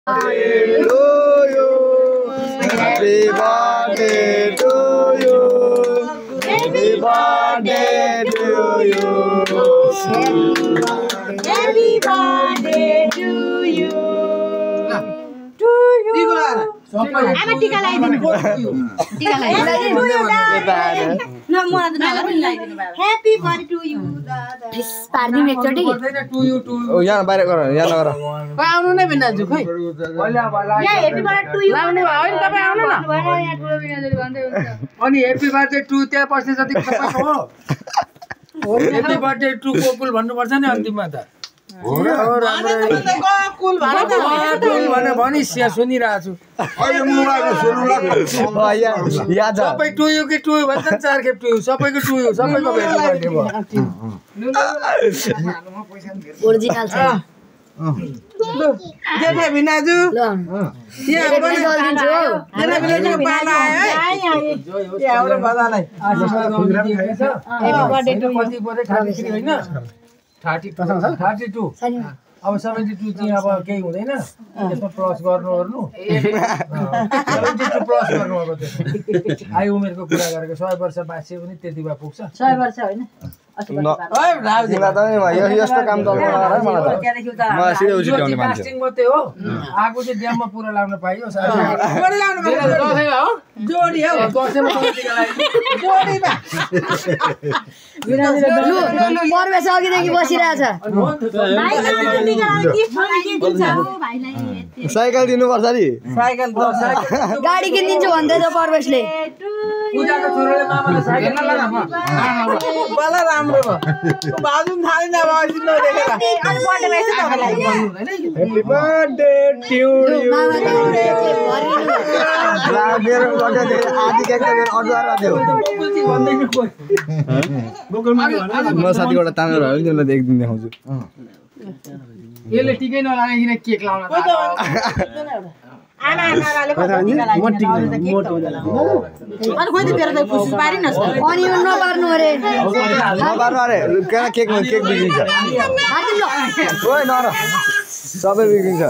Happy birthday to you. Happy birthday to you. Happy birthday to you. आमा टीका लगाइदिनु टीका लगाइदिनु ल मलाई त लगाइदिनु बाबा ह्यापी बर्थडे टु यु दादा फिस पार्दिम एकचोटी टु यु ओ यहाँ बाहिर गर यहाँ नगर आउनु नै बिनाजु खै यहाँ ह्यापी बर्थडे टु यु लाउने होइन तपाई आउनु न यहाँ ठुलो बिनाजले भन्दै हुन्छ अनि ह्यापी बर्थडे टु त्यहाँ पर्छ जति तपाईको हो ह्यापी बर्थडे टु कोकुल भन्नुपर्छ नि अन्तिममा त हो राम्रो कोकुल भने भनि सुनिरहेको छु अहिले मोबाइलमा सुन्नु या सबै टु यु कि टु भन्छ नि 4 खेप टु यु सबैको टु यु सबैको ह्यापी बर्थडे भयो ओरिजिनल छ देखे बिनाजु ल यहाँ पनि दिन्छु देखे बिनाजु पाला है यहाँ हाम्रो बजालाई आशीर्वाद गर्नु छ ह्यापी बर्थडे टु कति परे खातिर हैन 32 अब 72 चाहिँ अब केही हुँदैन त्यसमा प्लस गर्नु 72 प्लस गर्नु अब त्यसमा आयु उमेरको कुरा गरेको 100 वर्ष बाँचे पनि त्यति भए पुग्छ 100 वर्ष होइन यस्तो काम त मलाई सिधै उछिट्याउने मान्छे कास्टिङ मात्रै हो आगो चाहिँ ड्याममा पुरा लाउन पाइयो जोडी लाउनु हो जोडी हो दसैँमा जोडीमा परमेश अघिदेखि बसिरहेछ साइकल दिनुपर्छ नि साइकल गाडी किनिदिन्छु भन्दै छ परमेशले पूजाको छोराले मामाले साइकल बला राम्रो भयो बाजुन थाले न बाजुन नदेखेर ह्यापी बर्थडे टु यु मेरो बर्थडे आदि केक मेरो अर्डर दियो म साथीबाट तानेर हो नि तिमीलाई एक दिन देखाउँछु यसले टिकै नलागिन केक लाउन अनि नपार्नु अरे केक बिग्रिन्छ ओइ नर सबै बिग्रिन्छ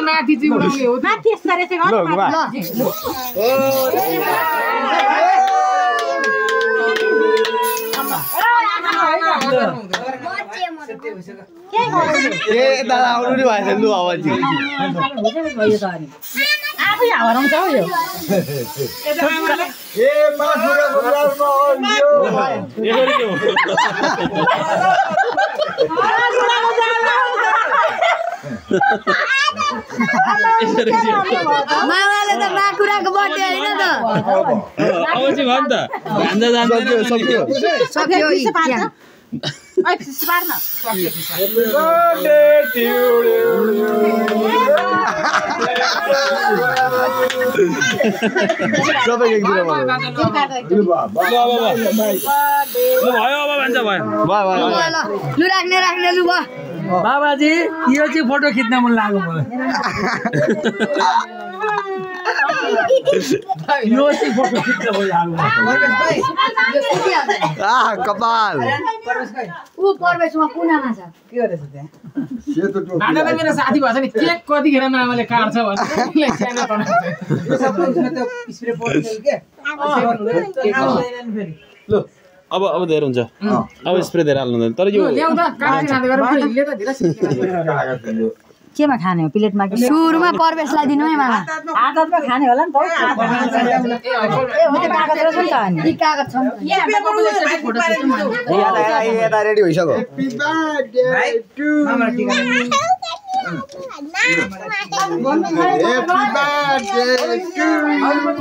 माथि चाहिँ उडाउने हो माथि यसरी चाहिँ ए दादा आउनु नि भएछ लु अब आफै हराउँछ हौ यो ए मासुरा बजारमा मामाले त माकुराको बर्थडे हैन त अब चाहिँ भन् त भान्जा जान्छ सक्यो सक्यो सबै केक दिनु भयो अब भन्छ भयो लु राख्ने लु भयो बाबाजी यो चाहिँ फोटो खिच्न मन लाग्यो मलाई यो चाहिँ फोटो खिच्न मन लाग्यो कपाल ऊ परमेशमा कुनामा छ के गरेछ त्यहाँ नाना मेरो साथी भन्छ नि केक कतिखेर मामाले काट्छ भन्ने सानो बनाउँछ यो सबै त स्प्रे पोर्छ के ल अब धेरै हुन्छ अब स्प्रे धेरै हाल्नु हुँदैन तर यो ल्याउँदा काट्ने खाँदै गरेर हिले त धेरै सिक्किन केमा खाने हो प्लेटमा कि सुरुमा परमेशलाई दिनु है मामा आदतमा खाने होला नि त ए हो त्यो कागज रहेछ नि त अनि ती कागज छ यता रेडी भइसक्यो मामा टिका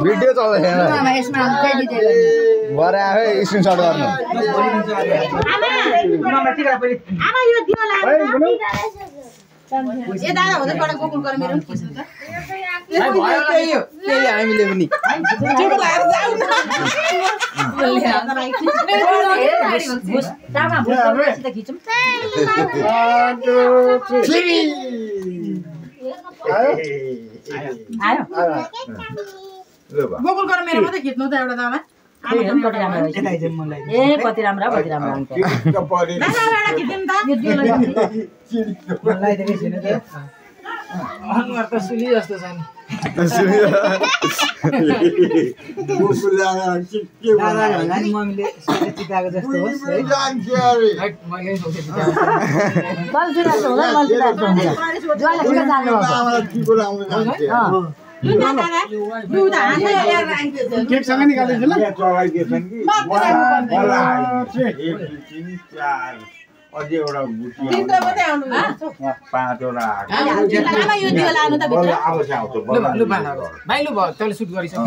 भिडियो चल्दैछ मामा यसमा त्यही दिदै भरे आफै स्क्रिनशट गर्नु मामा टिका पनि आमा यो दियो ला ए दादा हुँदै पडा गोकुल गरेर मेरो किस्नु त त्यही हामीले पनि टिका लगाएर जाऊ तामा भुस त खिचौँ आयो गोकुल गरेर मेरो मात्रै खिच्नु त एउटा दामा कति राम्रो अनुहार त सुली जस्तो छ नि मम्मीले चिताएको जस्तो होस् है मैले केकसँग निकालिदिन्छु ल अझै एउटा गुटी पाँचवटा लानु त भित्र आउँछ भाइ लु भयो तैँले सुट गरिसक्यो